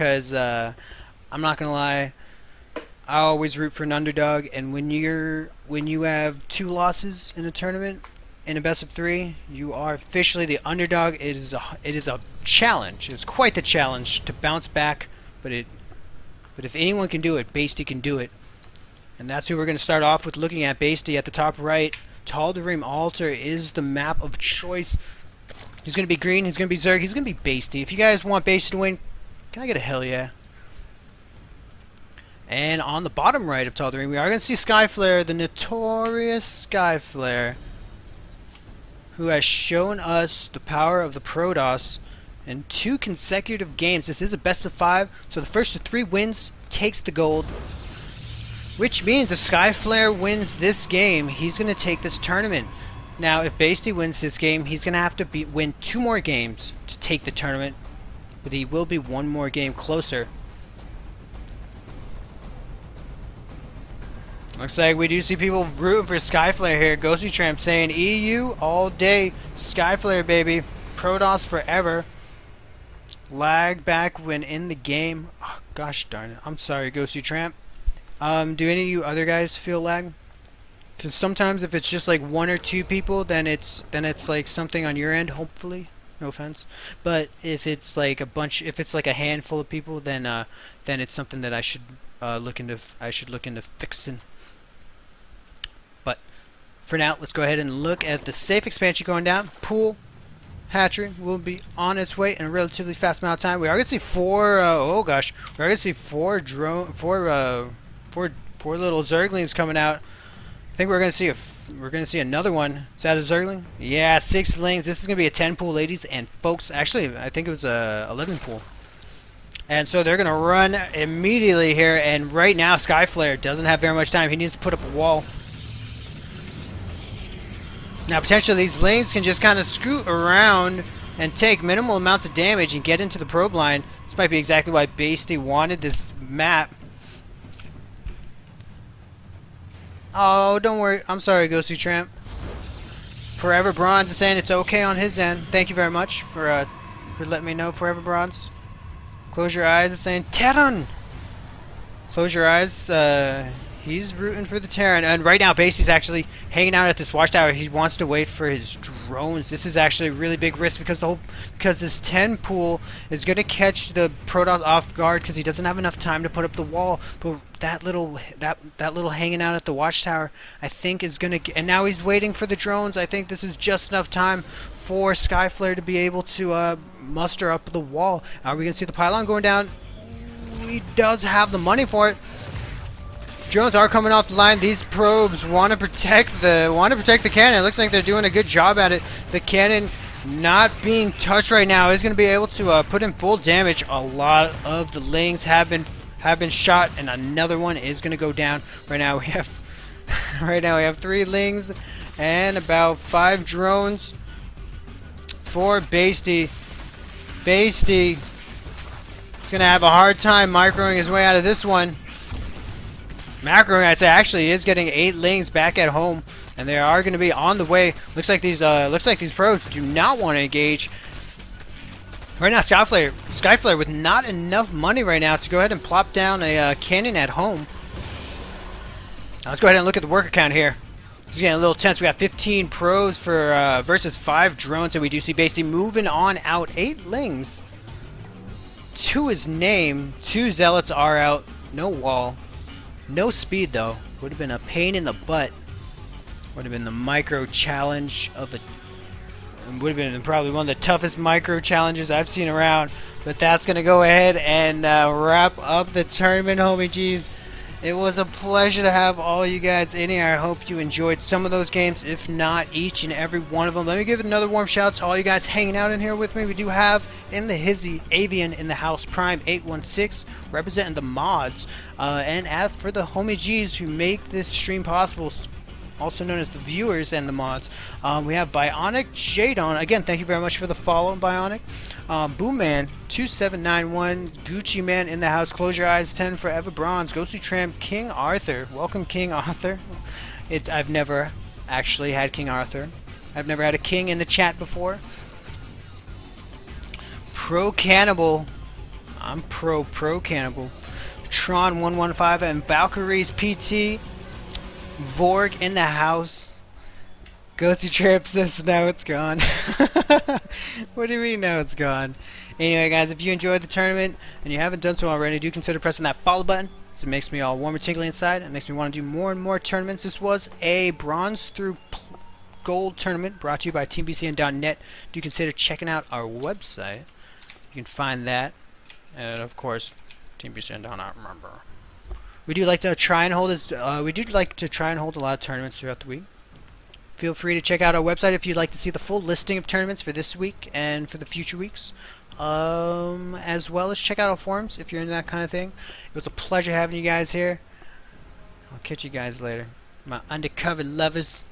because I'm not gonna lie, I always root for an underdog, and when you have 2 losses in a tournament in a best of 3, you are officially the underdog. It is a challenge. It's quite the challenge to bounce back, but if anyone can do it, basTy can do it. And that's who we're going to start off with looking at. basTy at the top right. Tal'darim Altar is the map of choice. He's going to be green, he's going to be Zerg, he's going to be basTy. If you guys want basTy to win, can I get a hell yeah? And on the bottom right of Tal'darim, we are going to see SkyFlare, the notorious SkyFlare, who has shown us the power of the Protoss in 2 consecutive games. This is a best of 5, so the first of 3 wins takes the gold. Which means if SkyFlare wins this game, he's going to take this tournament. Now, if basTy wins this game, he's going to have to win 2 more games to take the tournament. But he will be 1 more game closer. Looks like we do see people rooting for SkyFlare here. Ghosty Tramp saying EU all day. SkyFlare, baby. Protoss forever. Lag back when in the game. Oh, gosh darn it. I'm sorry, Ghosty Tramp. Do any of you other guys feel lag? Because sometimes if it's just like 1 or 2 people, then it's like something on your end, hopefully. No offense. But if it's like a bunch, if it's like a handful of people, then it's something that I should look into fixing. But for now, let's go ahead and look at the safe expansion going down. Pool hatchery will be on its way in a relatively fast amount of time. We are going to see 4. Oh gosh, we are going to see 4 little Zerglings coming out. I think we're going to see another one. Is that a Zergling? Yeah, 6 lings. This is going to be a 10 pool, ladies and folks. Actually, I think it was a 11 pool. And so they're going to run immediately here. And right now, SkyFlare doesn't have very much time. He needs to put up a wall. Now, potentially, these lings can just kind of scoot around and take minimal amounts of damage and get into the probe line. This might be exactly why basTy wanted this map. Oh, don't worry. I'm sorry, Ghosty Tramp. Forever Bronze is saying it's okay on his end. Thank you very much for letting me know, Forever Bronze. Close Your Eyes is saying Terran. Close Your Eyes. He's rooting for the Terran. And right now, basTy's actually hanging out at this watchtower. He wants to wait for his drones. This is actually a really big risk because this 10 pool is going to catch the Protoss off guard because he doesn't have enough time to put up the wall. But that little hanging out at the watchtower, I think is going to. And now he's waiting for the drones. I think this is just enough time for SkyFlare to be able to muster up the wall. Are we going to see the pylon going down? He does have the money for it. Drones are coming off the line. These probes want to protect the cannon. It looks like they're doing a good job at it. The cannon not being touched right now is going to be able to put in full damage. A lot of the lings have been shot, and another one is going to go down. Right now we have 3 lings and about 5 drones for basTy. basTy is going to have a hard time microing his way out of this one. Macroing, I'd say, actually is getting 8 lings back at home, and they are going to be on the way. Looks like these pros do not want to engage. Right now, SkyFlare with not enough money right now to go ahead and plop down a cannon at home. Now, let's go ahead and look at the worker count here. It's getting a little tense. We got 15 pros for versus 5 drones, and we do see basTy moving on out. 8 lings to his name. 2 zealots are out. No wall. No speed, though. Would have been a pain in the butt. Would have been the micro challenge of it. Would have been probably one of the toughest micro challenges I've seen around. But that's going to go ahead and wrap up the tournament, homie G's. It was a pleasure to have all you guys in here. I hope you enjoyed some of those games, if not each and every one of them. Let me give another warm shout out to all you guys hanging out in here with me. We do have in the Hizzy Avian in the house, Prime 816, representing the mods. And as for the homie G's who make this stream possible, also known as the viewers and the mods, we have Bionic Jadon. Again, thank you very much for the follow, Bionic. Boomman 2791, Gucci Man in the house, Close Your Eyes 10, Forever Bronze, Ghosty Tramp, King Arthur. Welcome, King Arthur. I've never actually had King Arthur. I've never had a king in the chat before. Pro Cannibal. I'm pro Cannibal. Tron 115 and Valkyrie's PT. Vorg in the house. Ghosty Trip says now it's gone. What do you mean now it's gone? Anyway, guys, if you enjoyed the tournament and you haven't done so already, do consider pressing that follow button. So it makes me all warm and tingly inside. It makes me want to do more and more tournaments. This was a bronze through gold tournament brought to you by TeamBCN.net. Do consider checking out our website. You can find that, and of course, TeamBCN.net. Remember, we do like to try and hold a lot of tournaments throughout the week. Feel free to check out our website if you'd like to see the full listing of tournaments for this week and for the future weeks. As well as check out our forums if you're into that kind of thing. It was a pleasure having you guys here. I'll catch you guys later. My undercover lovers.